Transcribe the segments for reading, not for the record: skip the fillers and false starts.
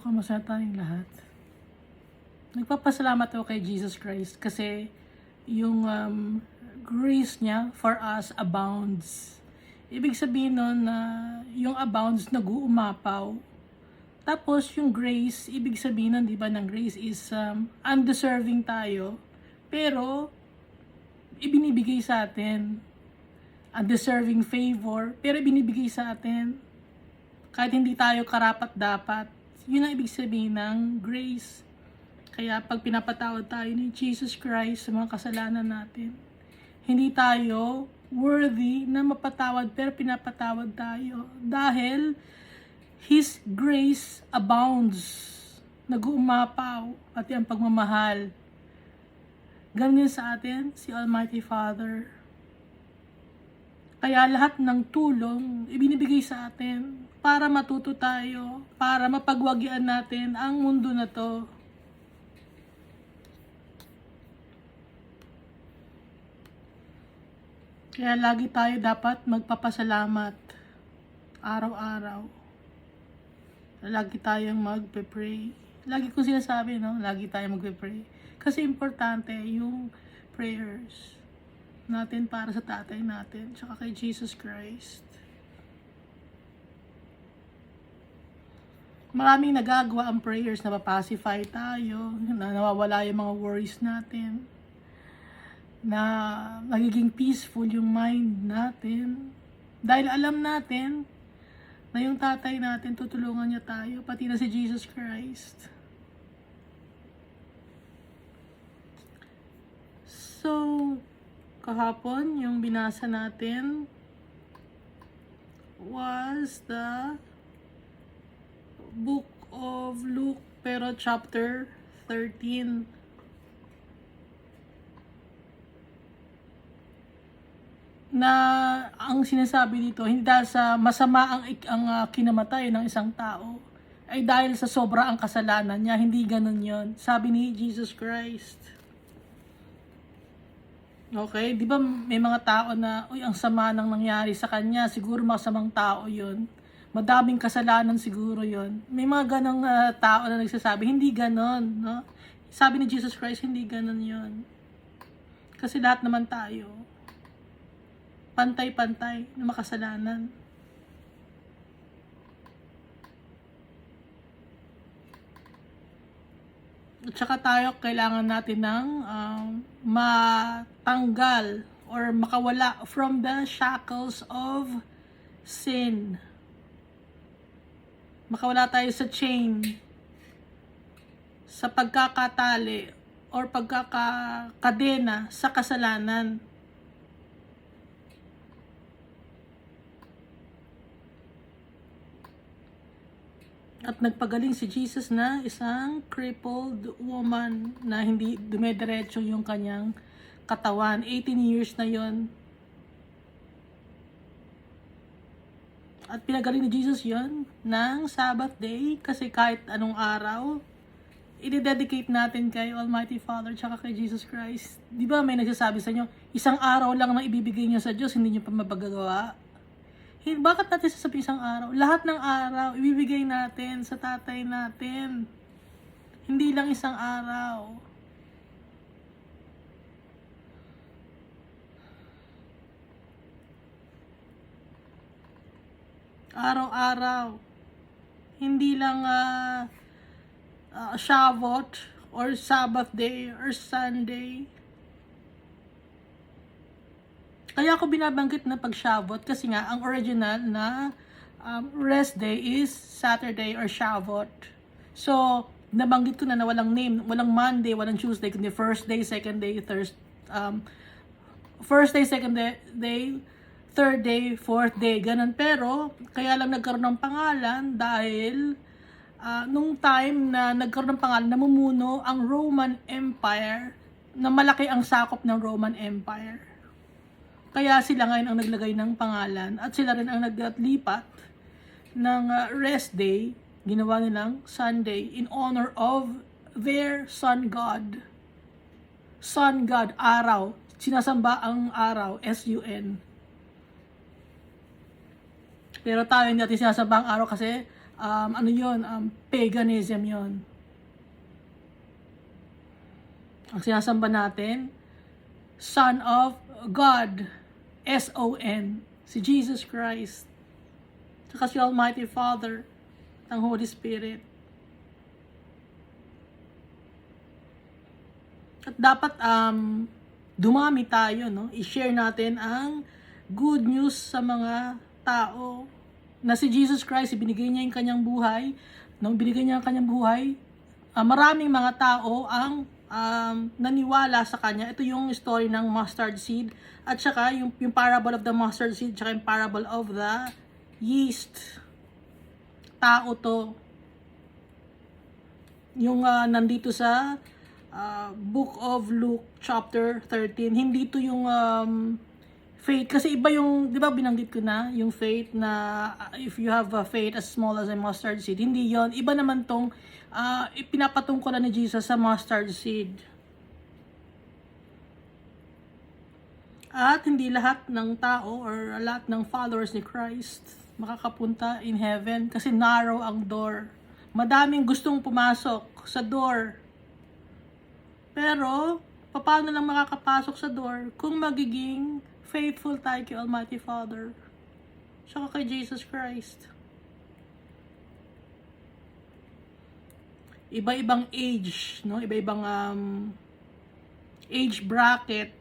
kamusta tayong lahat? Nagpapasalamat ako kay Jesus Christ kasi yung grace niya for us abounds. Ibig sabihin nun na yung abounds nag-uumapaw. Tapos yung grace, ibig sabihin nun, di ba, ng grace is undeserving tayo, pero ibinibigay sa atin. Undeserving favor, pero ibinibigay sa atin. Kahit hindi tayo karapat-dapat. Yun ang ibig sabihin ng grace. Kaya pag pinapatawad tayo ni Jesus Christ sa mga kasalanan natin, hindi tayo worthy na mapatawad, pero pinapatawad tayo. Dahil His grace abounds. Nag-uumapaw, pati ang pagmamahal. Ganun sa atin, si Almighty Father. Kaya lahat ng tulong ibinibigay sa atin para matuto tayo, para mapagwagian natin ang mundo na to. Kaya lagi tayo dapat magpapasalamat araw-araw. Lagi tayong magpe-pray. Lagi ko sinasabi, no? Lagi tayong magpe-pray. Kasi importante yung prayers natin para sa tatay natin, tsaka kay Jesus Christ. Maraming nagagawa ang prayers na mapacify tayo, na nawawala yung mga worries natin, na magiging peaceful yung mind natin. Dahil alam natin na yung tatay natin, tutulungan niya tayo, pati na si Jesus Christ. So, kahapon, yung binasa natin was the book of Luke, pero chapter 13. Na ang sinasabi dito, hindi dahil sa masama ang kinamatay ng isang tao, ay dahil sa sobra ang kasalanan niya. Hindi ganun yon, sabi ni Jesus Christ. Okay, di ba may mga tao na, uy, ang sama nang nangyari sa kanya, siguro masamang tao yon, madaming kasalanan siguro yon. May mga ganong tao na nagsasabi, hindi ganon, no? Sabi ni Jesus Christ, hindi ganon yon. Kasi lahat naman tayo pantay-pantay na makasalanan. At saka tayo kailangan natin ng matanggal or makawala from the shackles of sin. Makawala tayo sa chain, sa pagkakatali or pagkakakadena sa kasalanan. At nagpagaling si Jesus na isang crippled woman na hindi dumediretso yung kanyang katawan. 18 years na yon. At pinagaling ni Jesus yon ng Sabbath day, kasi kahit anong araw, i-dedicate natin kay Almighty Father tsaka kay Jesus Christ. Di ba may nagsasabi sa inyo, isang araw lang na ibibigay niyo sa Diyos, hindi niyo pa mapagagawa? Bakit natin sasabihin isang araw? Lahat ng araw, ibibigay natin sa tatay natin. Hindi lang isang araw. Araw-araw. Hindi lang Shabbat or Sabbath day or Sunday. Kaya ako binabanggit na pag-Shabbat kasi nga ang original na rest day is Saturday or Shabbat. So, nabanggit ko na walang name, walang Monday, walang Tuesday, kundi first day, second day, first day, second day, third day, fourth day, ganun. Pero, kaya lang nagkaroon ng pangalan dahil nung time na nagkaroon ng pangalan, namumuno ang Roman Empire, na malaki ang sakop ng Roman Empire. Kaya sila ngayon ang naglagay ng pangalan at sila rin ang naglipat ng rest day, ginawa nilang Sunday in honor of their sun god. Sun god, araw. Sinasamba ang araw, S-U-N. Pero tayo hindi natin sinasamba ang araw kasi ano yun, paganism yun. Ang sinasamba natin, Son of God, S-O-N, si Jesus Christ, saka si Almighty Father, ang Holy Spirit. At dapat dumami tayo, no? I-share natin ang good news sa mga tao na si Jesus Christ, ibinigay niya yung kanyang buhay. Nung binigay niya ang kanyang buhay, maraming mga tao ang naniwala sa kanya. Ito yung story ng mustard seed at saka yung parable of the mustard seed at saka yung parable of the yeast. Tao to. Yung nandito sa Book of Luke chapter 13. Hindi to yung faith, kasi iba yung, di ba binanggit ko na, yung faith na if you have a faith as small as a mustard seed, hindi yon. Iba naman tong pinapatungkulan ni Jesus sa mustard seed. At hindi lahat ng tao or lahat ng followers ni Christ makakapunta in heaven kasi narrow ang door. Madaming gustong pumasok sa door. Pero, paano lang makakapasok sa door kung magiging faithful tayo kay Almighty Father, saka kay Jesus Christ. Iba-ibang age, no? Iba-ibang age bracket.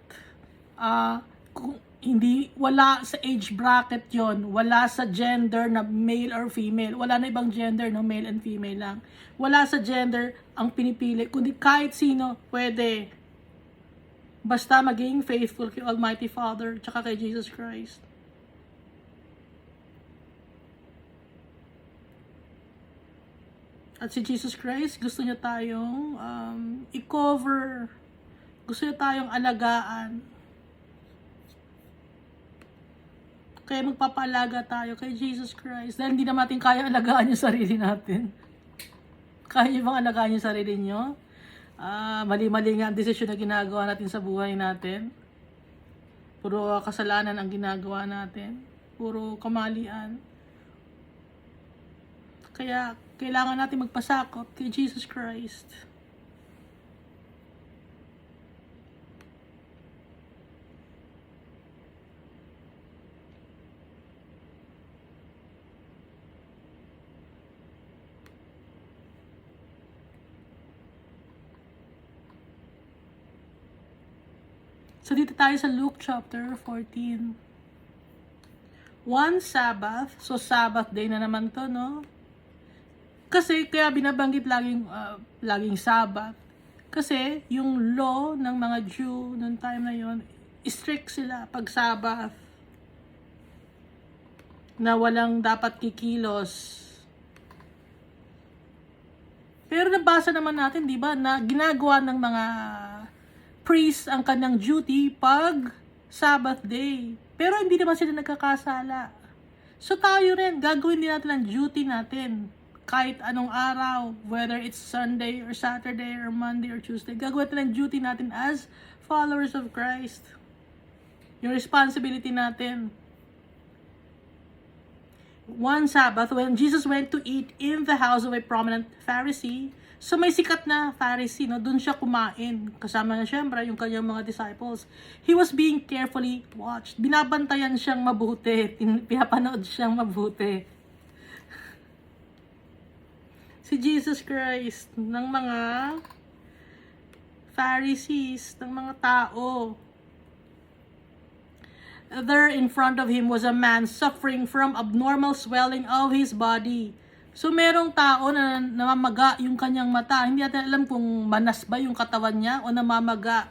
Kung hindi, wala sa age bracket yon, wala sa gender na male or female, wala na ibang gender na male and female lang. Wala sa gender ang pinipili, kundi kahit sino pwede. Basta maging faithful kay Almighty Father tsaka kay Jesus Christ. At si Jesus Christ, gusto niya tayong i-cover. Gusto niya tayong alagaan. Kaya magpapaalaga tayo kay Jesus Christ. Dahil hindi naman natin kaya alagaan yung sarili natin. Kaya niyo bang alagaan yung sarili niyo? Mali-mali nga ang desisyon na ginagawa natin sa buhay natin. Puro kasalanan ang ginagawa natin. Puro kamalian. Kaya kailangan natin magpasakop kay Jesus Christ. So, dito tayo sa Luke chapter 14. One Sabbath. So, Sabbath day na naman to, no? Kasi, kaya binabanggit laging Sabbath. Kasi, yung law ng mga Jew noong time na yon, strict sila pag Sabbath. Na walang dapat kikilos. Pero nabasa naman natin, di ba, na ginagawa ng mga priest ang kanyang duty pag Sabbath day. Pero hindi naman sila nagkakasala. So tayo rin, gagawin din natin ang duty natin. Kahit anong araw, whether it's Sunday or Saturday or Monday or Tuesday, gagawin natin ang duty natin as followers of Christ. Yung responsibility natin. One Sabbath, when Jesus went to eat in the house of a prominent Pharisee, so may sikat na Pharisee, no? Doon siya kumain. Kasama na syempre yung kanyang mga disciples. He was being carefully watched. Binabantayan siyang mabuti. Pinapanood siyang mabuti. Si Jesus Christ, ng mga Pharisees, ng mga tao. There in front of him was a man suffering from abnormal swelling of his body. So, merong tao na namamaga yung kanyang mata. Hindi natin alam kung manas ba yung katawan niya o namamaga.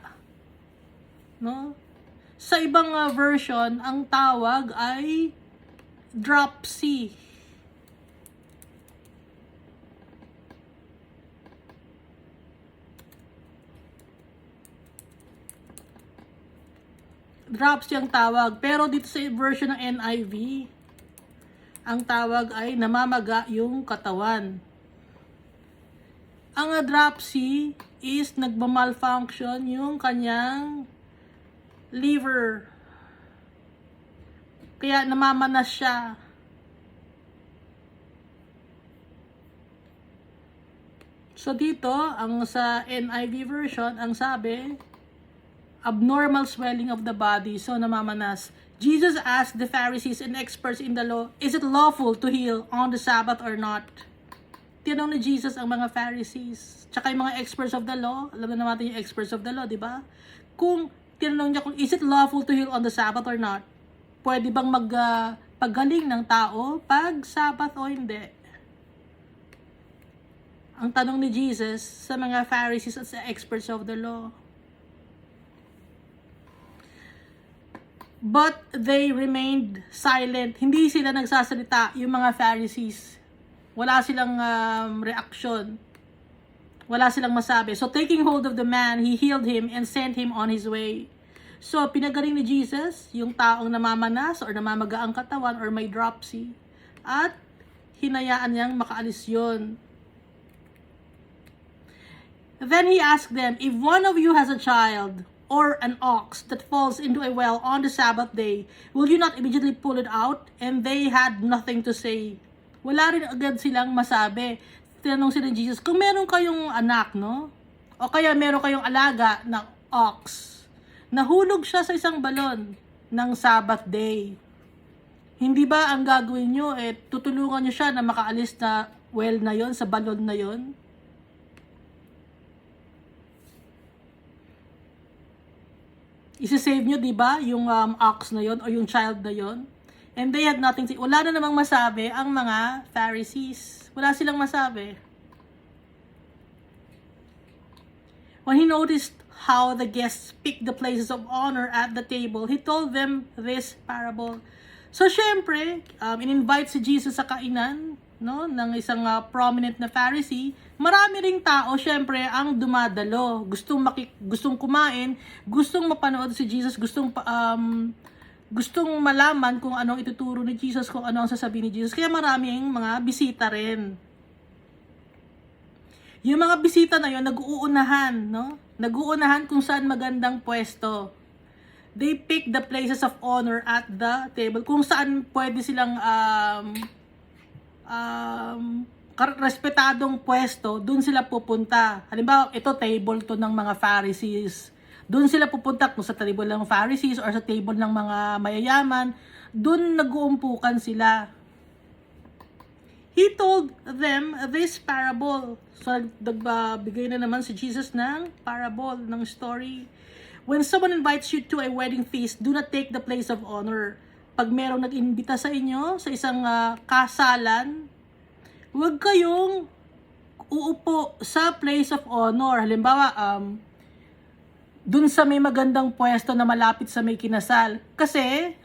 No? Sa ibang version, ang tawag ay dropsy. Dropsy ang tawag. Pero dito sa version ng NIV, ang tawag ay namamaga yung katawan. Ang dropsy is nagmamalfunction yung kanyang liver. Kaya namamanas siya. So dito, ang sa NIV version, ang sabi, abnormal swelling of the body, so namamanas. Jesus asked the Pharisees and experts in the law, is it lawful to heal on the Sabbath or not? Tinanong ni Jesus ang mga Pharisees, tsaka yung mga experts of the law. Alam na natin yung experts of the law, di ba? Kung tinanong niya kung is it lawful to heal on the Sabbath or not, pwede bang paggaling ng tao pag Sabbath o hindi? Ang tanong ni Jesus sa mga Pharisees at sa experts of the law. But they remained silent. Hindi sila nagsasalita, yung mga Pharisees. Wala silang reaction. Wala silang masabi. So taking hold of the man, he healed him and sent him on his way. So pinagaling ni Jesus yung taong namamanas or namamaga ang katawan or may dropsy. At hinayaan niyang makaalis yun. Then he asked them, if one of you has a child or an ox that falls into a well on the Sabbath day, will you not immediately pull it out? And they had nothing to say. Wala rin agad silang masabi. Tinanong sila ni Jesus, kung meron kayong anak, no? O kaya meron kayong alaga na ox, nahulog siya sa isang balon ng Sabbath day. Hindi ba ang gagawin nyo, tutulungan nyo siya na makaalis na well na yon, sa balon na yon? Isi-save nyo, di ba, yung ox na yon o yung child na yon? And they had nothing to say. Wala na namang masabi ang mga Pharisees. Wala silang masabi. When he noticed how the guests picked the places of honor at the table, he told them this parable. So, syempre, in-invite si Jesus sa kainan, no, ng isang prominent na Pharisee. Marami ring tao, syempre, ang dumadalo. Gustong kumain, gustong mapanood si Jesus, gustong malaman kung anong ituturo ni Jesus, kung ano ang sasabihin ni Jesus. Kaya maraming mga bisita rin. Yung mga bisita na yon nag-uunahan, no? Nag-uunahan kung saan magandang pwesto. They pick the places of honor at the table. Kung saan pwede silang respetadong pwesto, dun sila pupunta. Halimbawa, ito table to ng mga Pharisees. Dun sila pupunta kung sa table ng Pharisees or sa table ng mga mayayaman. Dun nag-uumpukan sila. He told them this parable. So, nagbigay na naman si Jesus ng parable, ng story. When someone invites you to a wedding feast, do not take the place of honor. Pag merong nag-imbita sa inyo sa isang kasalan, huwag kayong uupo sa place of honor. Halimbawa, dun sa may magandang pwesto na malapit sa may kinasal. Kasi,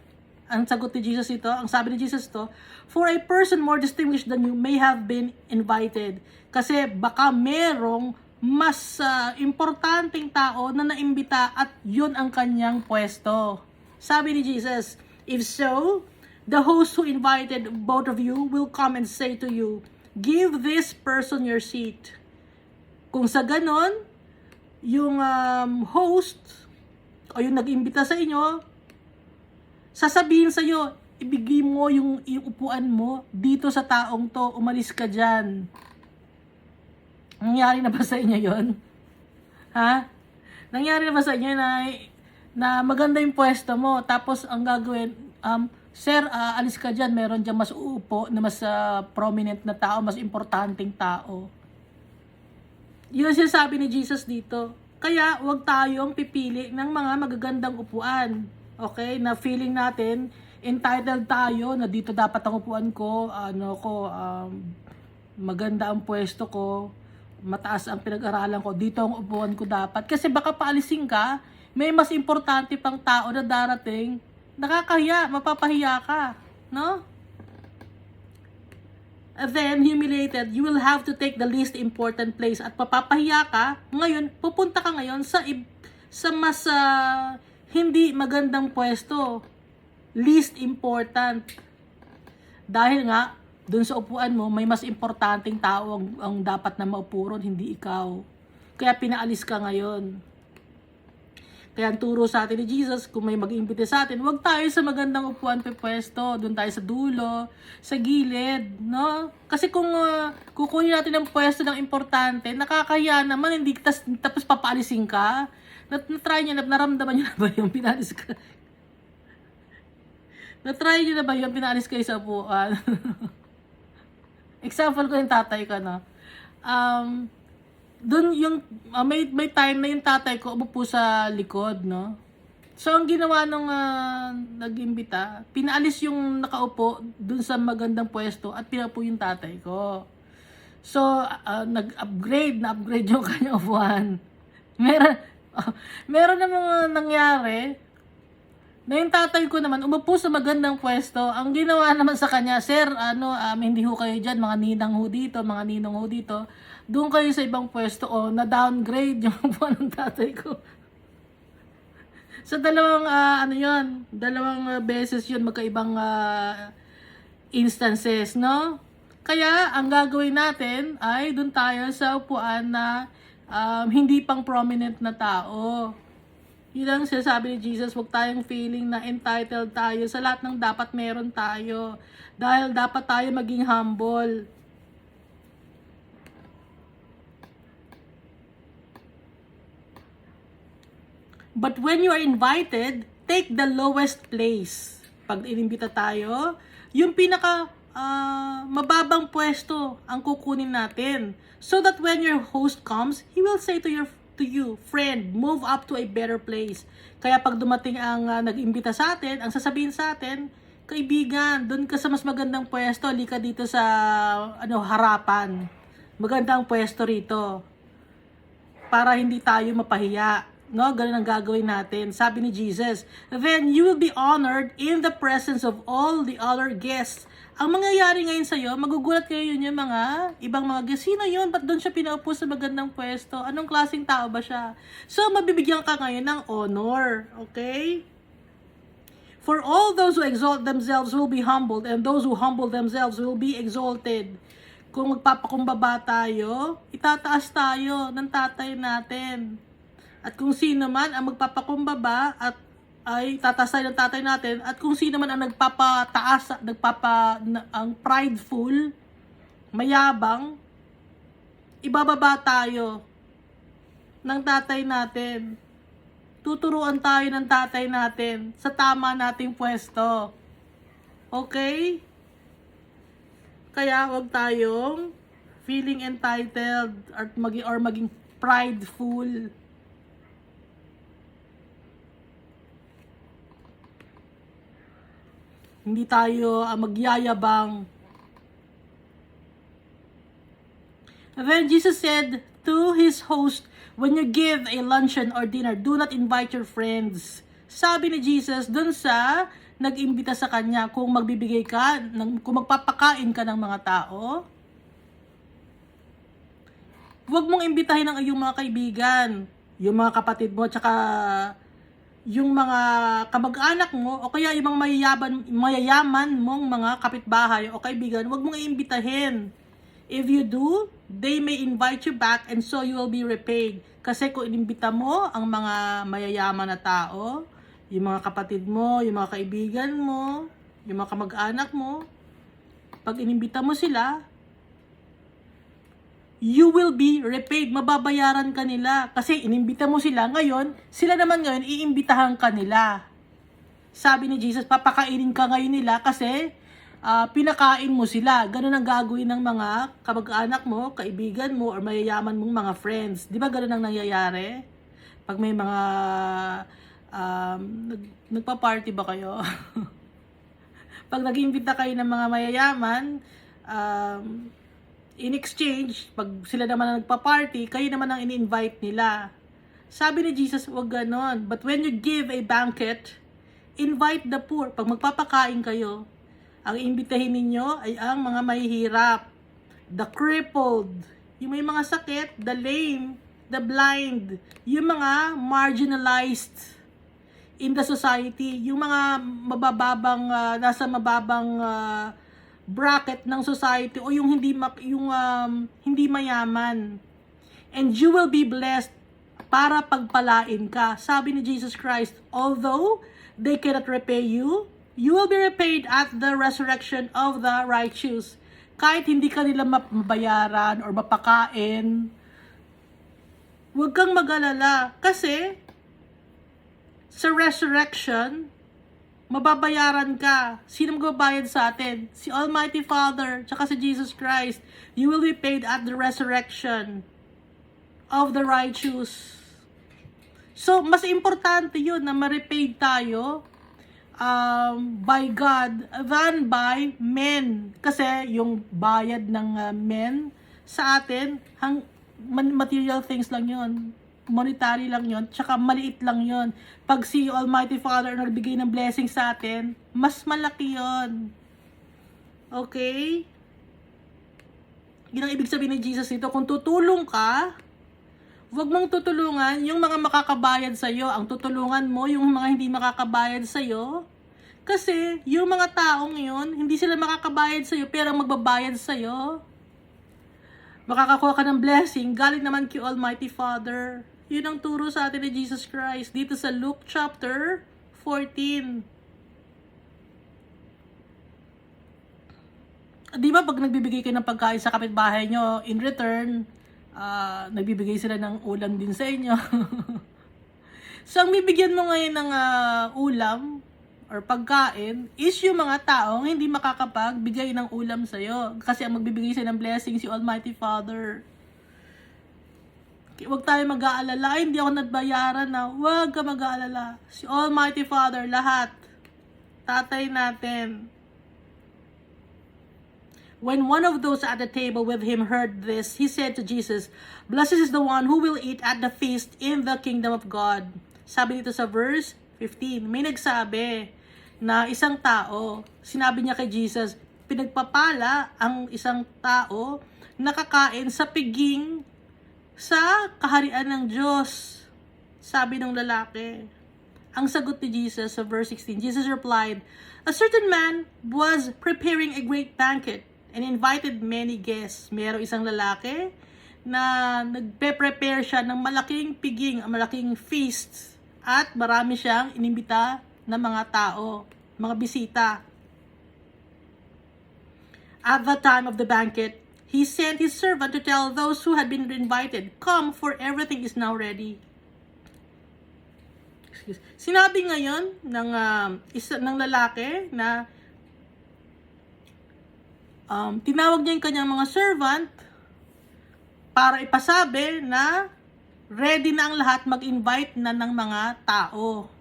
ang sagot ni Jesus ito, ang sabi ni Jesus ito, for a person more distinguished than you may have been invited. Kasi baka merong mas importanteng tao na naimbita at yun ang kanyang pwesto. Sabi ni Jesus, if so, the host who invited both of you will come and say to you, give this person your seat. Kung sa ganon, yung host o yung nag-imbita sa inyo, sasabihin sa iyo, ibigay mo yung upuan mo dito sa taong to, umalis ka dyan. Nangyari na ba sa inyo yon? Ha? Nangyari na ba sa inyo na maganda yung pwesto mo, tapos ang gagawin, sir, alis ka dyan, meron dyan mas uupo na mas prominent na tao, mas importanteng tao. Yun siya sabi ni Jesus dito. Kaya huwag tayong pipili ng mga magagandang upuan. Okay? Na feeling natin, entitled tayo na dito dapat ang upuan ko, maganda ang pwesto ko, mataas ang pinag-aralan ko, dito ang upuan ko dapat. Kasi baka paalisin ka, may mas importante pang tao na darating, nakakahiya, mapapahiya ka, no? And then, humiliated, you will have to take the least important place at papapahiya ka. Ngayon, pupunta ka ngayon sa mas hindi magandang pwesto. Least important. Dahil nga, dun sa upuan mo, may mas importanteng tao ang dapat na maupo ron, hindi ikaw. Kaya pinaalis ka ngayon. Kaya ang turo sa atin ni Jesus, kung may mag-iimbita sa atin, huwag tayo sa magandang upuan pwesto, doon tayo sa dulo, sa gilid, no? Kasi kung kukunin natin ang pwesto ng importante, nakakahiya naman, hindi tapos papaalisin ka. Na-try niyo na, naramdaman niyo na ba yung pinalis ka? Na-try niyo na ba yung pinalis kayo sa upuan? Example ko yung tatay ko, no? Doon yung may time na yung tatay ko umupo sa likod, no? So ang ginawa nung nag-imbita, pinaalis yung nakaupo doon sa magandang pwesto at pinaupo yung tatay ko. So na-upgrade yung kanya upuan. Meron na mga nangyari na yung tatay ko naman umupo sa magandang pwesto. Ang ginawa naman sa kanya, sir, hindi ho kayo dyan, mga ninang ho dito, mga ninong ho dito. Doon kayo sa ibang pwesto, na-downgrade yung upuan ng tatay ko. So, dalawang beses yun, magkaibang instances, no? Kaya, ang gagawin natin ay doon tayo sa upuan na hindi pang prominent na tao. Yun ang sinasabi ni Jesus, huwag tayong feeling na entitled tayo sa lahat ng dapat meron tayo. Dahil dapat tayo maging humble. But when you are invited, take the lowest place. Pag inimbita tayo, yung pinaka mababang pwesto ang kukunin natin. So that when your host comes, he will say to you, friend, move up to a better place. Kaya pag dumating ang nag-imbita sa atin, ang sasabihin sa atin, kaibigan, doon ka sa mas magandang pwesto, halika dito sa harapan. Magandang pwesto rito. Para hindi tayo mapahiya. No, ganun ang gagawin natin. Sabi ni Jesus, then you will be honored in the presence of all the other guests. Ang mangyayari ngayon sa'yo, magugulat kayo yun yung mga ibang mga guests. Sino yun? Ba't doon siya pinaupo sa magandang pwesto? Anong klaseng tao ba siya? So, mabibigyan ka ngayon ng honor. Okay? For all those who exalt themselves will be humbled, and those who humble themselves will be exalted. Kung magpapakumbaba tayo, itataas tayo ng tatay natin. At kung sino man ang magpapakumbaba at ay tataas tayo ng tatay natin, at kung sino man ang nagpapataas, ang prideful, mayabang, ibababa tayo ng tatay natin. Tuturuan tayo ng tatay natin sa tama nating pwesto. Okay? Kaya wag tayong feeling entitled or maging prideful. Hindi tayo magyayabang. And then Jesus said to his host, when you give a luncheon or dinner, do not invite your friends. Sabi ni Jesus dun sa nag-imbita sa kanya, kung magbibigay ka, kung magpapakain ka ng mga tao, huwag mong imbitahin ang iyong mga kaibigan, yung mga kapatid mo, tsaka yung mga kamag-anak mo, o kaya yung mga mayayaman mong mga kapitbahay o kaibigan, huwag mong iimbitahin. If you do, they may invite you back and so you will be repaid. Kasi kung inimbita mo ang mga mayayaman na tao, yung mga kapatid mo, yung mga kaibigan mo, yung mga kamag-anak mo, pag inimbita mo sila, you will be repaid. Mababayaran ka nila. Kasi inimbita mo sila ngayon, sila naman ngayon iimbitahan ka nila. Sabi ni Jesus, papakainin ka ngayon nila kasi pinakain mo sila. Ganun ang gagawin ng mga kamag-anak mo, kaibigan mo, or mayayaman mong mga friends. Di ba ganun ang nangyayari? Pag may mga nagpa-party ba kayo? Pag nag-iimbita kayo ng mga mayayaman, in exchange, pag sila naman ang nagpa-party, kayo naman ang in-invite nila. Sabi ni Jesus, huwag ganon. But when you give a banquet, invite the poor. Pag magpapakain kayo, ang imbitahin ninyo ay ang mga mahihirap, the crippled, yung may mga sakit, the lame, the blind, yung mga marginalized in the society, yung mga nasa mababang bracket ng society o yung hindi mayaman. And you will be blessed para pagpalain ka. Sabi ni Jesus Christ, although they cannot repay you, you will be repaid at the resurrection of the righteous. Kahit hindi ka nila mabayaran or mapakain, huwag kang mag-alala. Kasi, sa resurrection, mababayaran ka. Sino magbabayad sa atin? Si Almighty Father, tsaka si Jesus Christ. You will be paid at the resurrection of the righteous. So, mas importante yun na ma-repaid tayo by God than by men. Kasi yung bayad ng men sa atin, material things lang yun. Monetary lang yun, tsaka maliit lang yun. Pag si Almighty Father nagbigay ng blessing sa atin, mas malaki yun. Okay? Yun ang ibig sabihin ni Jesus dito. Kung tutulong ka, huwag mong tutulungan yung mga makakabayad sa'yo. Ang tutulungan mo, yung mga hindi makakabayad sa'yo. Kasi, yung mga taong yun, hindi sila makakabayad sa'yo, pero magbabayad sa'yo. Makakakuha ka ng blessing, galing naman kay Almighty Father. Yun ang turo sa atin ni Jesus Christ dito sa Luke chapter 14. Di ba pag nagbibigay kayo ng pagkain sa kapitbahay nyo, in return, nagbibigay sila ng ulam din sa inyo. So, ang bibigyan mo ngayon ng ulam or pagkain is yung mga taong hindi makakapagbigay ng ulam sa'yo. Kasi ang magbibigay sa'yo ng blessing si Almighty Father. Huwag tayo mag-aalala. Ay, hindi ako nagbayaran na. Huwag ka mag-aalala. Si Almighty Father, lahat. Tatay natin. When one of those at the table with him heard this, he said to Jesus, "Blessed is the one who will eat at the feast in the kingdom of God." Sabi dito sa verse 15, may nagsabi na isang tao, sinabi niya kay Jesus, pinagpapala ang isang tao nakakain sa piging sa kaharian ng Diyos. Sabi ng lalaki. Ang sagot ni Jesus sa verse 16, Jesus replied, "A certain man was preparing a great banquet and invited many guests." Merong isang lalaki na nagpe-prepare siya ng malaking piging, malaking feast, at marami siyang inimbita na mga tao, mga bisita. At the time of the banquet, he sent his servant to tell those who had been invited, "Come, for everything is now ready." Sinabi ngayon ng lalaki na tinawag niya yung kanyang mga servant para ipasabi na ready na ang lahat, mag-invite na ng mga tao.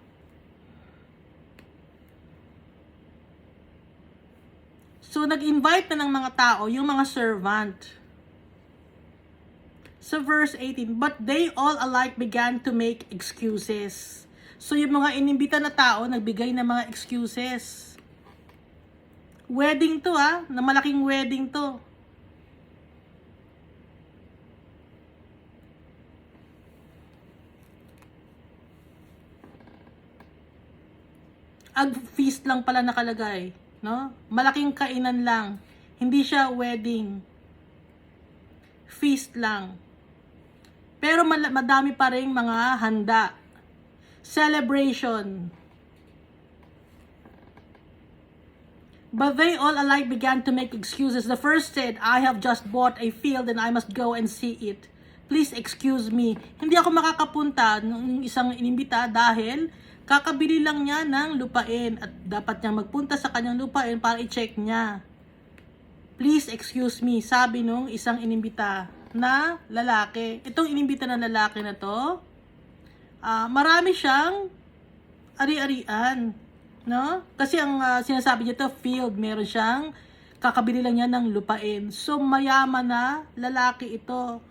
So, nag-invite na ng mga tao, yung mga servant. So, verse 18, but they all alike began to make excuses. So, yung mga inimbita na tao, nagbigay ng mga excuses. Wedding to na malaking wedding to. Feast lang pala nakalagay, no? Malaking kainan lang. Hindi siya wedding. Feast lang. Pero madami pa ring mga handa. Celebration. But they all alike began to make excuses. The first said, "I have just bought a field and I must go and see it. Please excuse me." Hindi ako makakapunta ng isang inimbita dahil kakabili lang niya ng lupain at dapat niyang magpunta sa kanyang lupain para i-check niya. "Please excuse me," sabi nung isang inimbita na lalaki. Itong inimbita na lalaki na to, marami siyang ari-arian. No? Kasi ang sinasabi niya to, field, meron siyang kakabili lang niya ng lupain. So, mayaman na lalaki ito.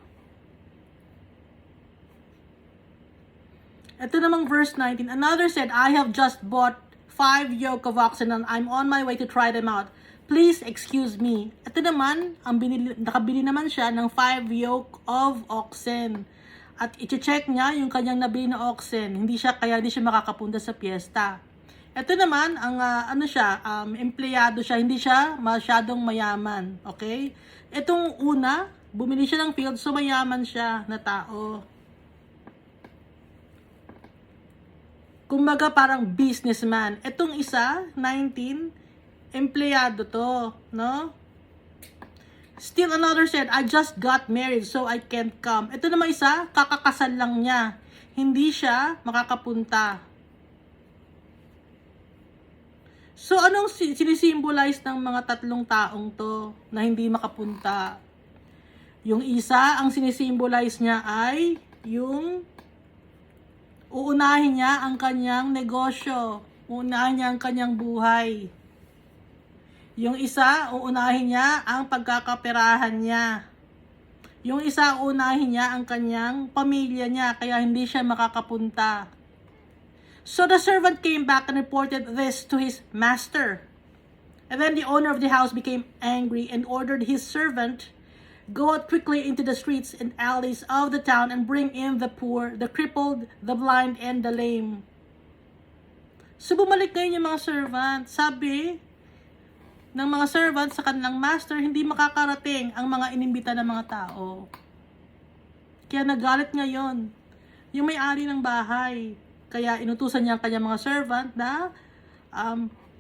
Ito namang verse 19. Another said, "I have just bought 5 yoke of oxen and I'm on my way to try them out. Please excuse me." Ito naman, nakabili naman siya ng 5 yoke of oxen. At i-check niya yung kanyang nabili na oxen. Kaya hindi siya makakapunta sa piyesta. Ito naman, ang empleyado siya, hindi siya masyadong mayaman. Okay? Itong una, bumili siya ng field, so mayaman siya na tao. Kumbaga parang businessman. Itong isa, 19, empleyado to, no? Still another said, I just got married so I can't come. Ito naman isa, kakakasal lang niya. Hindi siya makakapunta. So anong sinisimbolize ng mga tatlong taong to na hindi makapunta? Yung isa, ang sinisimbolize niya ay yung uunahin niya ang kanyang negosyo. Uunahin niya ang kanyang buhay. Yung isa, uunahin niya ang pagkakaperahan niya. Yung isa, uunahin niya ang kanyang pamilya niya, kaya hindi siya makakapunta. So the servant came back and reported this to his master. And then the owner of the house became angry and ordered his servant, go out quickly into the streets and alleys of the town and bring in the poor, the crippled, the blind, and the lame. So bumalik ngayon yung mga servant. Sabi ng mga servant sa kanilang master, hindi makakarating ang mga inimbita ng mga tao. Kaya nagalit ngayon yung may-ari ng bahay. Kaya inutusan niya ang kanyang mga servant na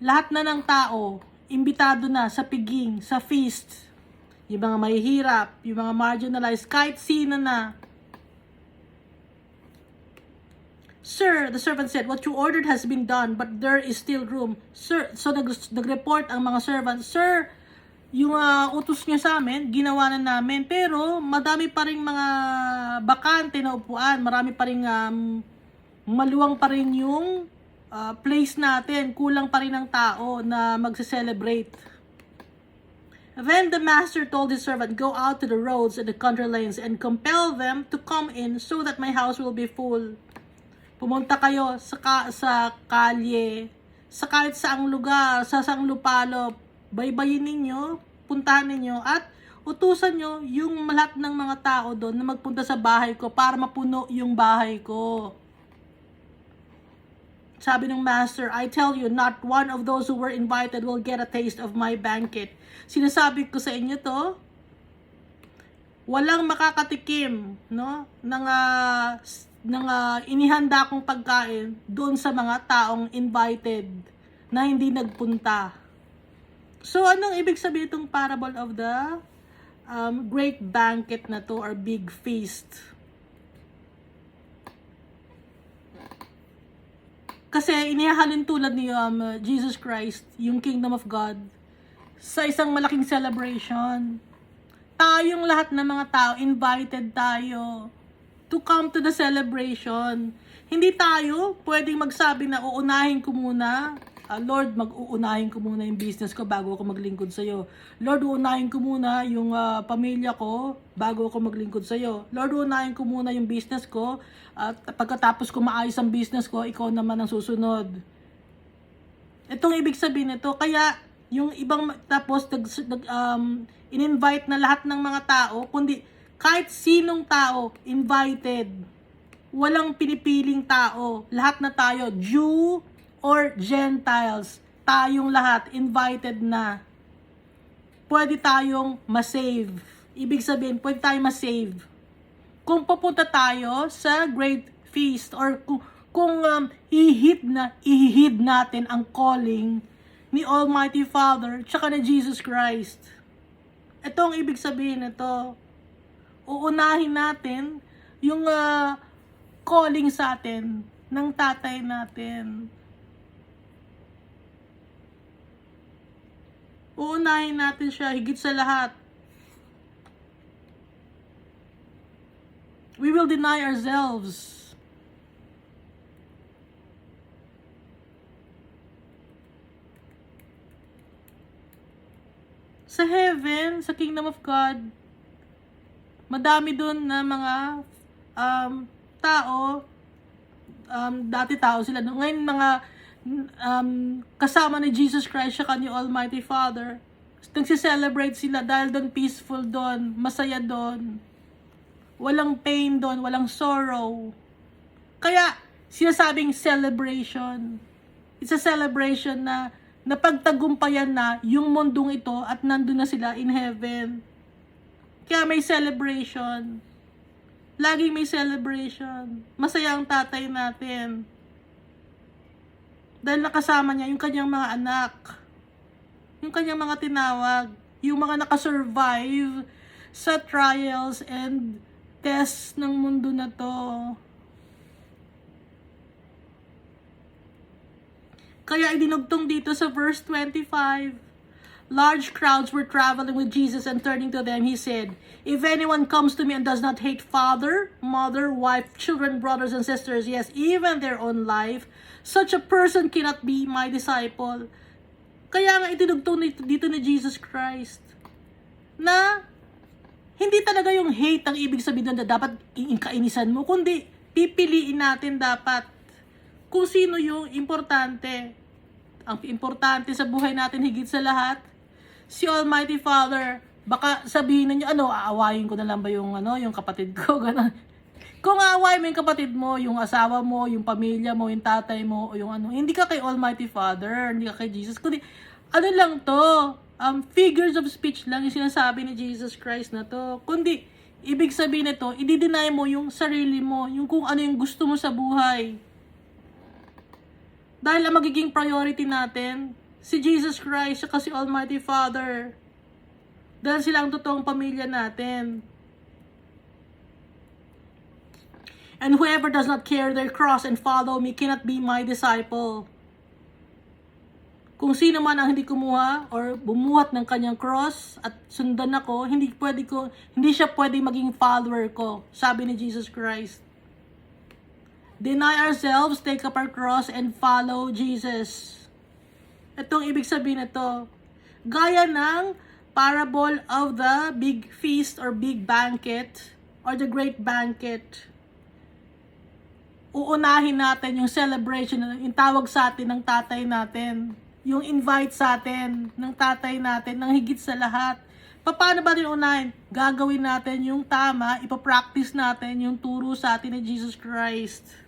lahat na ng tao, imbitado na sa piging, sa feast. Yung mga mahihirap, yung mga marginalized, kahit sino na. Sir, the servant said, what you ordered has been done, but there is still room. Sir, so nag-report ang mga servant, Sir, yung utos niya sa amin, ginawa na namin, pero madami pa rin mga bakante na upuan, marami pa rin maluwang pa rin yung place natin, kulang pa rin ang tao na magse-celebrate. Then the master told his servant, go out to the roads and the country lanes and compel them to come in so that my house will be full. Pumunta kayo sa kalye, sa kahit saang lugar, sa saang lupalop, baybayin ninyo, puntahan ninyo, at utusan nyo yung lahat ng mga tao doon na magpunta sa bahay ko para mapuno yung bahay ko. Sabi ng master, I tell you, not one of those who were invited will get a taste of my banquet. Sinasabi ko sa inyo to, walang makakatikim, no, ng inihanda kong pagkain doon sa mga taong invited na hindi nagpunta. So, anong ibig sabihin itong parable of the great banquet na to or big feast? Kasi inihahalin tulad ni Jesus Christ, yung kingdom of God, sa isang malaking celebration. Tayong lahat ng mga tao, invited tayo to come to the celebration. Hindi tayo pwedeng magsabi na uunahin ko muna, Lord, mag-uunahin ko muna yung business ko bago ako maglingkod sa'yo. Lord, uunahin ko muna yung pamilya ko bago ako maglingkod sa'yo. Lord, uunahin ko muna yung business ko at pagkatapos ko maayos ang business ko, ikaw naman ang susunod. Itong ibig sabihin nito. Kaya yung ibang tapos in-invite na lahat ng mga tao, kundi kahit sinong tao, invited. Walang pinipiling tao. Lahat na tayo, Jew or Gentiles, tayong lahat, invited na. Pwede tayong masave. Ibig sabihin, pwede tayong masave. Kung pupunta tayo sa great feast or kung ihid natin ang calling ni Almighty Father tsaka ni Jesus Christ. Ito ang ibig sabihin nito. Uunahin natin yung calling sa atin ng tatay natin. Uunahin natin siya higit sa lahat. We will deny ourselves. Sa heaven, sa kingdom of God, madami doon na mga tao, dati tao sila. Ngayon mga kasama ni Jesus Christ siya ni Almighty Father. Nagsi-celebrate sila dahil doon peaceful doon, masaya doon. Walang pain doon, walang sorrow. Kaya sinasabing celebration. It's a celebration na napagtagumpayan na yung mundong ito at nandun na sila in heaven. Kaya may celebration. Laging may celebration. Masaya ang tatay natin. Dahil nakasama niya yung kanyang mga anak, yung kanyang mga tinawag, yung mga nakasurvive sa trials and tests ng mundo na to. Kaya idinugtong dito sa verse 25, large crowds were traveling with Jesus, and turning to them, he said, if anyone comes to me and does not hate father, mother, wife, children, brothers, and sisters, yes, even their own life, such a person cannot be my disciple. Kaya nga itinugtong dito ni Jesus Christ na hindi talaga yung hate ang ibig sabihin na dapat kainisan mo, kundi pipiliin natin dapat kung sino yung importante. Ang importante sa buhay natin higit sa lahat, si Almighty Father. Baka sabihin niyo, aawayin ko na lang ba yung yung kapatid ko, ganun. Kung aawayin mo yung kapatid mo, yung asawa mo, yung pamilya mo, yung tatay mo, o yung hindi ka kay Almighty Father, hindi ka kay Jesus, kundi lang to, figures of speech lang yung sinasabi ni Jesus Christ na to. Kundi, ibig sabihin nito, i-deny mo yung sarili mo, yung kung ano yung gusto mo sa buhay. Dahil ang magiging priority natin, si Jesus Christ, at si Almighty Father. Dahil sila ang totoong pamilya natin. And whoever does not carry their cross and follow me cannot be my disciple. Kung sino man ang hindi kumuha or bumuhat ng kanyang cross at sundan ako, hindi siya pwede maging follower ko, sabi ni Jesus Christ. Deny ourselves, take up our cross, and follow Jesus. Itong ibig sabihin nito, gaya ng parable of the big feast or big banquet or the great banquet. Uunahin natin yung celebration, yung tawag sa atin ng tatay natin, yung invite sa atin ng tatay natin, ng higit sa lahat. Paano ba din unahin? Gagawin natin yung tama, ipapractice natin yung turo sa atin ni Jesus Christ.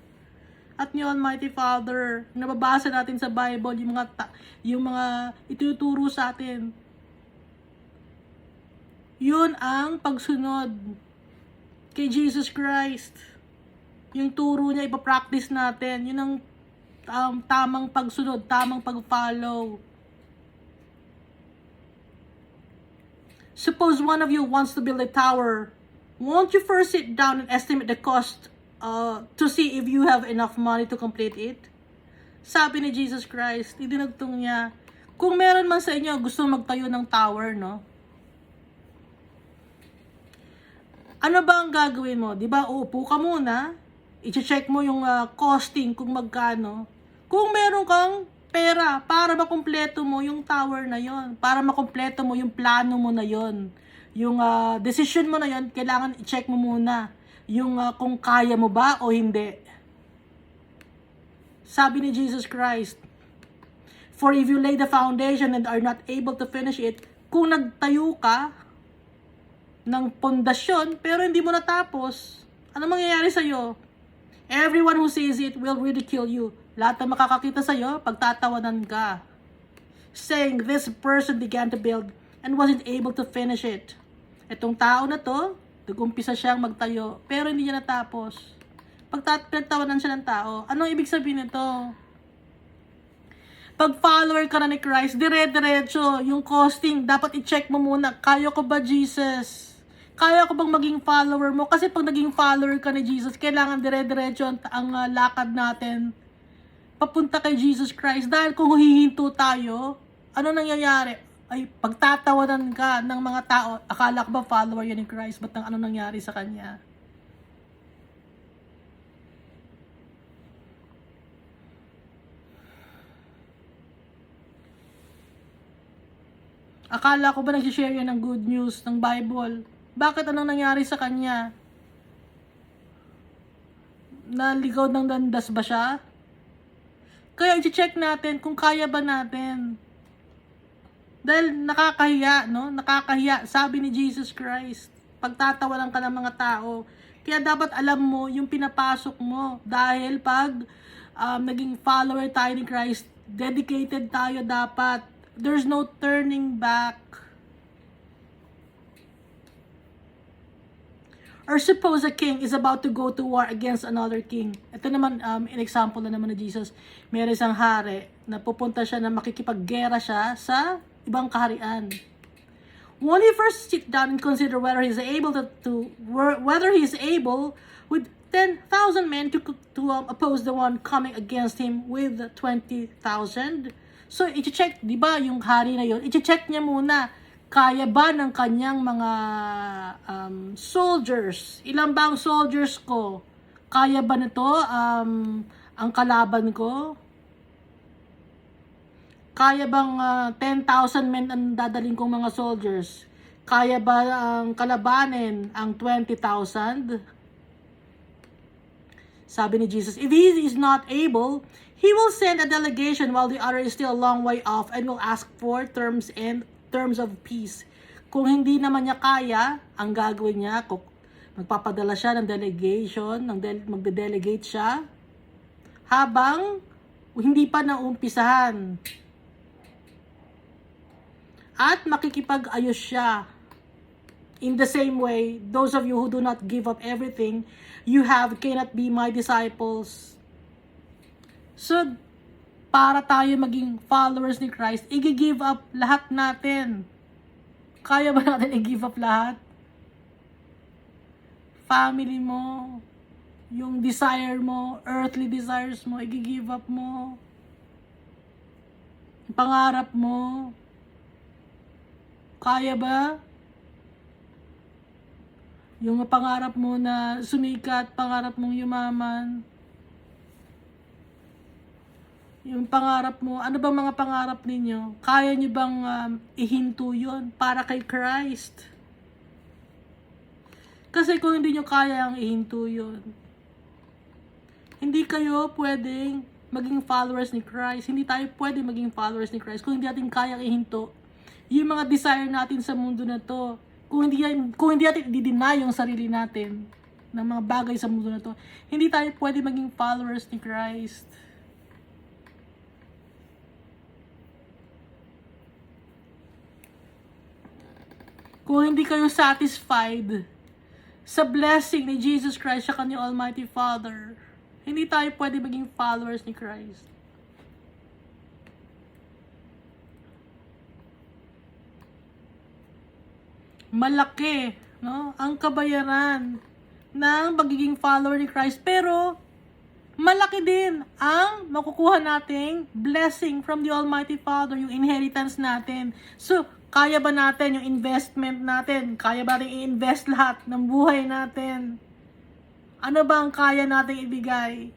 At ni Almighty Father, nababasa natin sa Bible yung mga ituturo sa atin. Yun ang pagsunod kay Jesus Christ. Yung turo niya ipapractice natin. Yun ang tamang pagsunod, tamang pag-follow. Suppose one of you wants to build a tower. Won't you first sit down and estimate the cost to see if you have enough money to complete it? Sabi ni Jesus Christ, idinugtong niya, kung meron man sa inyo gusto magtayo ng tower, no? Ano ba ang gagawin mo? Diba, uupo ka muna, i-check mo yung costing kung magkano. Kung meron kang pera para makumpleto mo yung tower na yon, para makumpleto mo yung plano mo na yon, yung decision mo na yon, kailangan i-check mo muna yung kung kaya mo ba o hindi. Sabi ni Jesus Christ, for if you lay the foundation and are not able to finish it, kung nagtayo ka ng pundasyon pero hindi mo natapos, ano mangyayari sa'yo? Everyone who sees it will ridicule you. Lahat na makakakita sa'yo, pagtatawanan ka. Saying, this person began to build and wasn't able to finish it. Itong tao na to, nag-umpisa siyang magtayo, pero hindi niya natapos. Pagtatawanan siya ng tao, anong ibig sabihin nito? Pag follower ka na ni Christ, dire-diretso, yung costing, dapat i-check mo muna, kaya ko ba Jesus? Kaya ko bang maging follower mo? Kasi pag naging follower ka ni Jesus, kailangan dire-diretso ang lakad natin papunta kay Jesus Christ. Dahil kung hihinto tayo, ano nangyayari? Ay, pagtatawanan ka ng mga tao, akala ko ba follower yan ni Christ? Ba't ano nangyari sa kanya? Akala ko ba nagsishare yan ng good news ng Bible? Bakit anong nangyari sa kanya? Naligaw ng landas ba siya? Kaya i-check natin kung kaya ba natin. Dahil nakakahiya, no? Nakakahiya, sabi ni Jesus Christ. Pagtatawanan ka ng mga tao. Kaya dapat alam mo yung pinapasok mo. Dahil pag naging follower tayo ni Christ, dedicated tayo dapat. There's no turning back. Or suppose a king is about to go to war against another king. Ito naman, in example na naman ni Jesus. Meron isang hari na pupunta siya na makikipaggera siya sa ibang kaharian. Won't he first sit down and consider whether he is able with 10,000 men to oppose the one coming against him with 20,000? So, i-check, di ba, yung hari na yun, i-check niya muna, kaya ba ng kanyang mga soldiers? Ilan ba ang soldiers ko? Kaya ba nito ang kalaban ko? Kaya bang 10,000 men ang dadaling kong mga soldiers? Kaya ba ang kalabanin ang 20,000? Sabi ni Jesus, if he is not able, he will send a delegation while the other is still a long way off and will ask for terms of peace. Kung hindi naman niya kaya, ang gagawin niya, magpapadala siya ng delegation, magde-delegate siya, habang hindi pa naumpisahan. At makikipag-ayos siya. In the same way, those of you who do not give up everything you have cannot be my disciples. So, para tayo maging followers ni Christ, i-give up lahat natin. Kaya ba natin i-give up lahat? Family mo, yung desire mo, earthly desires mo, i-give up mo. Yung pangarap mo, kaya ba? Yung pangarap mo na sumikat, pangarap mong yumaman, yung pangarap mo, ano bang mga pangarap ninyo? Kaya nyo bang ihinto yun para kay Christ? Kasi kung hindi nyo kaya ang ihinto yun, hindi kayo pwedeng maging followers ni Christ. Hindi tayo pwedeng maging followers ni Christ kung hindi natin kayang ihinto yung mga desire natin sa mundo na to. Kung hindi natin i-deny yung sarili natin ng mga bagay sa mundo na to, hindi tayo pwede maging followers ni Christ. Kung hindi kayo satisfied sa blessing ni Jesus Christ sa kanyang Almighty Father, hindi tayo pwede maging followers ni Christ. Malaki, no, ang kabayaran ng pagiging follower ni Christ, pero malaki din ang makukuha nating blessing from the Almighty Father, yung inheritance natin. So, kaya ba natin yung investment natin? Kaya ba natin i-invest lahat ng buhay natin? Ano ba ang kaya nating ibigay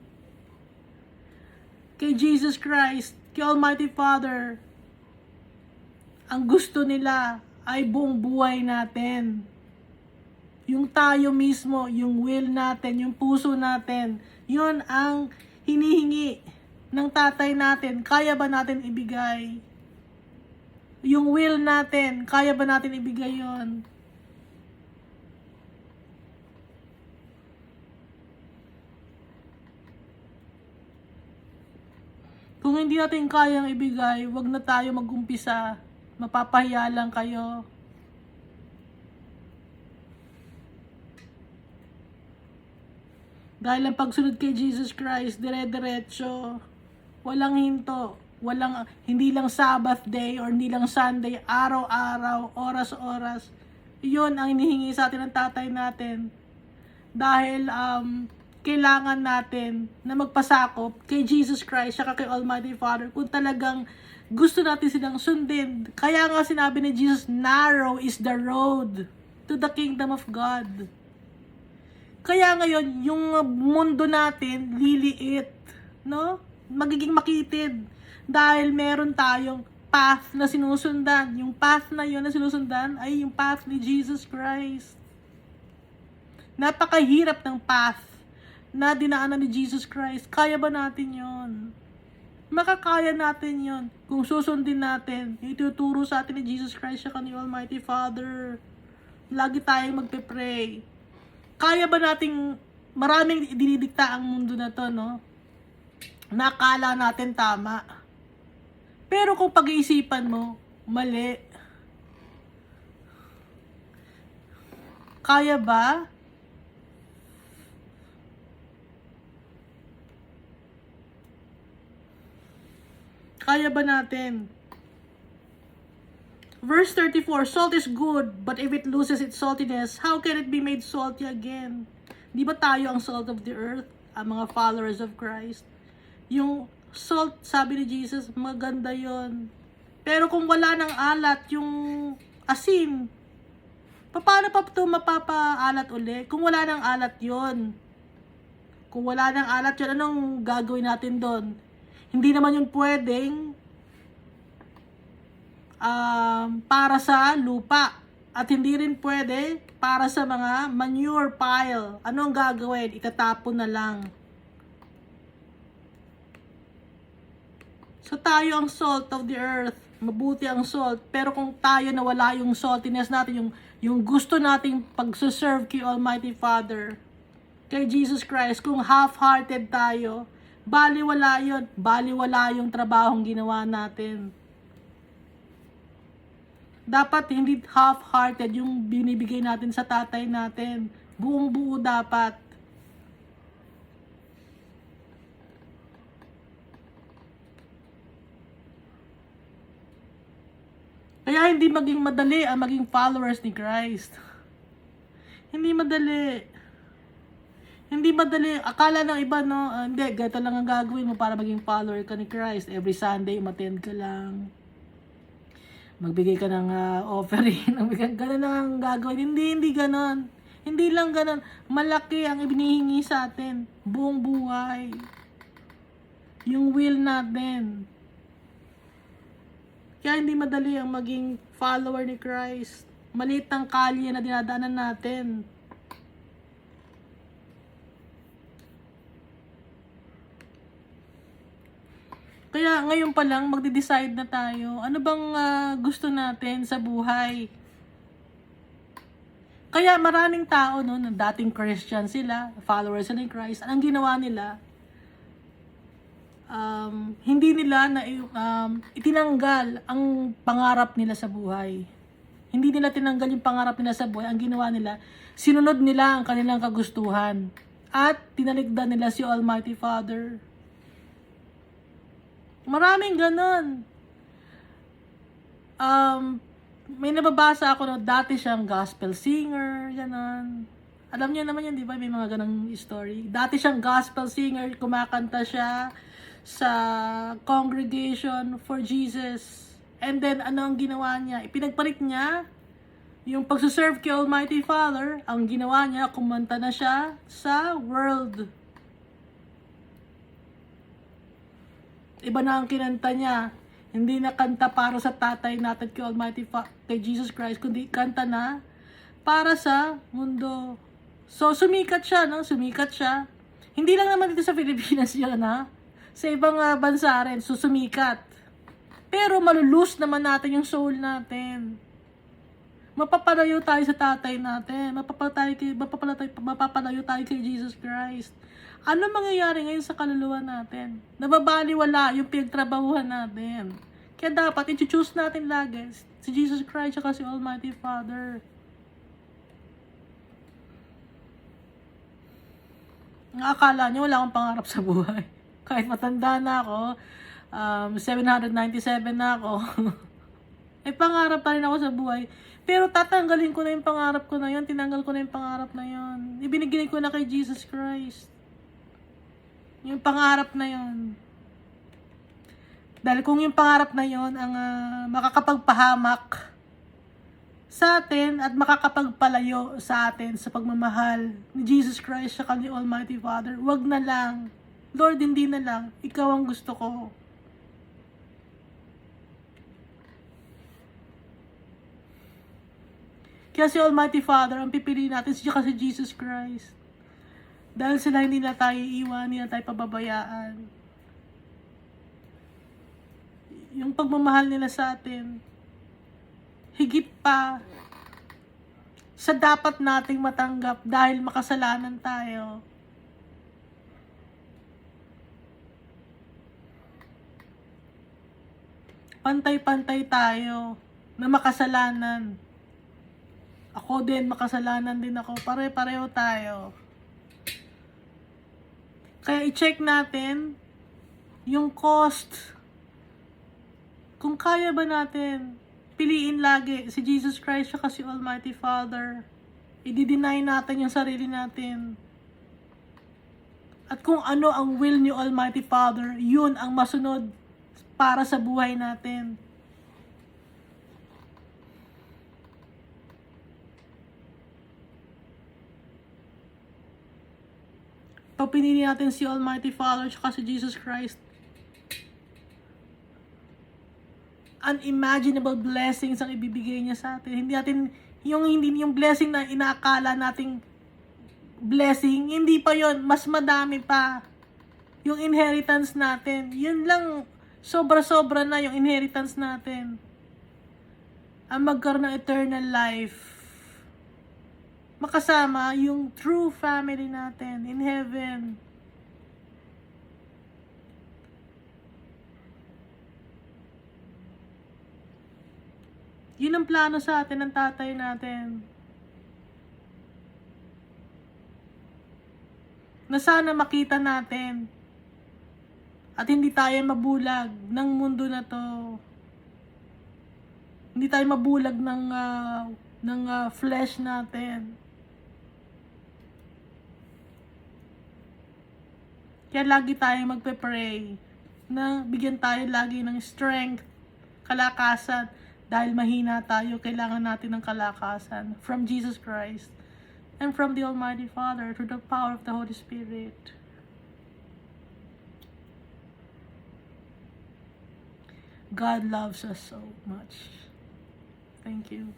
kay Jesus Christ, kay Almighty Father? Ang gusto nila ay buong buhay natin. Yung tayo mismo, yung will natin, yung puso natin, yun ang hinihingi ng tatay natin. Kaya ba natin ibigay? Yung will natin, kaya ba natin ibigay yun? Kung hindi natin kayang ibigay, wag na tayo mag-umpisa. Mapapahiya lang kayo. Dahil ang pagsunod kay Jesus Christ, dire-diretso. Walang hinto. Hindi lang Sabbath day or hindi lang Sunday, araw-araw, oras-oras. Yun ang hinihingi sa atin ng tatay natin. Dahil kailangan natin na magpasakop kay Jesus Christ at kay Almighty Father kung talagang gusto natin silang sundin. Kaya nga sinabi ni Jesus, narrow is the road to the kingdom of God. Kaya ngayon, yung mundo natin, liliit, no? Magiging makitid. Dahil meron tayong path na sinusundan. Yung path na yun na sinusundan ay yung path ni Jesus Christ. Napakahirap ng path na dinaanan ni Jesus Christ. Kaya ba natin yon? Makakaya natin yon kung susundin natin yung ituturo sa atin ni Jesus Christ sa kanyang Almighty Father. Lagi tayong magpe-pray. Kaya ba nating maraming dinidikta ang mundo na to, no? Nakala natin tama. Pero kung pag-iisipan mo, mali. Kaya ba Kaya ba natin? Verse 34, salt is good, but if it loses its saltiness, how can it be made salty again? Di ba tayo ang salt of the earth, ang mga followers of Christ? Yung salt, sabi ni Jesus, maganda yon. Pero kung wala ng alat, yung asin, paano pa ito mapapaalat uli? Kung wala ng alat yon. Kung wala ng alat yun, anong gagawin natin doon? Hindi naman yun pwedeng para sa lupa. At hindi rin pwede para sa mga manure pile. Ano ang gagawin? Itatapon na lang. So tayo ang salt of the earth. Mabuti ang salt. Pero kung tayo nawala yung saltiness natin, yung gusto nating pagsuserve kay Almighty Father, kay Jesus Christ, kung half-hearted tayo, baliwala yun. Baliwala yung trabahong ginawa natin. Dapat hindi half-hearted yung binibigay natin sa tatay natin. Buong-buo dapat. Kaya hindi maging madali ang maging followers ni Christ. Hindi madali. Hindi madali. Akala ng iba, no? Hindi, ganito lang ang gagawin mo para maging follower ka ni Christ. Every Sunday, umattend ka lang. Magbigay ka ng offering. Ganun lang ang gagawin. Hindi ganon. Hindi lang ganon. Malaki ang ibinihingi sa atin. Buong buhay. Yung will natin. Kaya hindi madali ang maging follower ni Christ. Maliit ang kalye na dinadaanan natin. Kaya ngayon pa lang magde-decide na tayo. Ano bang gusto natin sa buhay? Kaya maraming tao, no, na dating Christian sila, followers ni Christ, anong ginawa nila? Hindi nila na itinanggal ang pangarap nila sa buhay. Hindi nila tinanggal yung pangarap nila sa buhay. Ang ginawa nila, sinunod nila ang kanilang kagustuhan. At tinalikdan nila si Almighty Father. Maraming ganon. May nababasa ako na dati siyang gospel singer, ganon. Alam niyo naman yan, di ba? May mga ganong story. Dati siyang gospel singer, kumakanta siya sa congregation for Jesus. And then, ano ang ginawa niya? Ipinagpalit niya yung pagsuserve kay Almighty Father. Ang ginawa niya, kumanta na siya sa world. Iba na ang kinanta niya. Hindi na kanta para sa tatay natin kay Almighty kay Jesus Christ, kundi kanta na para sa mundo. So, sumikat siya, no? Sumikat siya. Hindi lang naman dito sa Pilipinas yun, ha? Sa ibang bansa rin, sumikat. Pero malulus naman natin yung soul natin. Mapapalayo tayo sa tatay natin. Mapapalayo tayo kay Jesus Christ. Ano mangyayari ngayon sa kaluluwa natin? Nababaliwala yung pinagtrabahuhan natin. Kaya dapat i-choose natin lagi si Jesus Christ at si Almighty Father. Ang akala nyo wala akong pangarap sa buhay. Kahit matanda na ako, 797 na ako, may pangarap pa rin ako sa buhay. Pero tatanggalin ko na yung pangarap ko na yun. Tinanggal ko na yung pangarap na yun. Ibinigay ko na kay Jesus Christ. Yung pangarap na yun. Dahil kung yung pangarap na yun ang makakapagpahamak sa atin at makakapagpalayo sa atin sa pagmamahal ni Jesus Christ sa ni Almighty Father, wag na lang. Lord, hindi na lang. Ikaw ang gusto ko. Kaya si Almighty Father, ang pipiliin natin siya kasi Jesus Christ. Dahil sila hindi na tayo iiwan, hindi na tayo pababayaan. Yung pagmamahal nila sa atin, higit pa sa dapat nating matanggap dahil makasalanan tayo. Pantay-pantay tayo na makasalanan. Ako din, makasalanan din ako. Pare-pareho tayo. Kaya i-check natin yung cost Kung kaya ba natin piliin lagi si Jesus Christ at si Almighty Father, i-deny natin yung sarili natin. At kung ano ang will ni Almighty Father, yun ang masunod para sa buhay natin. Pag pinili natin si Almighty Father at si Jesus Christ, unimaginable blessings ang ibibigay niya sa atin. Hindi yung blessing na inaakala nating blessing, hindi pa yon, mas madami pa. Yung inheritance natin, yun lang, sobra-sobra na yung inheritance natin. Ang magkaroon ng eternal life. Makasama yung true family natin in heaven. Yun ang plano sa atin ng tatay natin. Na sana makita natin at hindi tayo mabulag ng mundo na to. Hindi tayo mabulag ng flesh natin. Kaya lagi tayo magpe-pray na bigyan tayo lagi ng strength, kalakasan. Dahil mahina tayo, kailangan natin ng kalakasan from Jesus Christ and from the Almighty Father through the power of the Holy Spirit. God loves us so much. Thank you.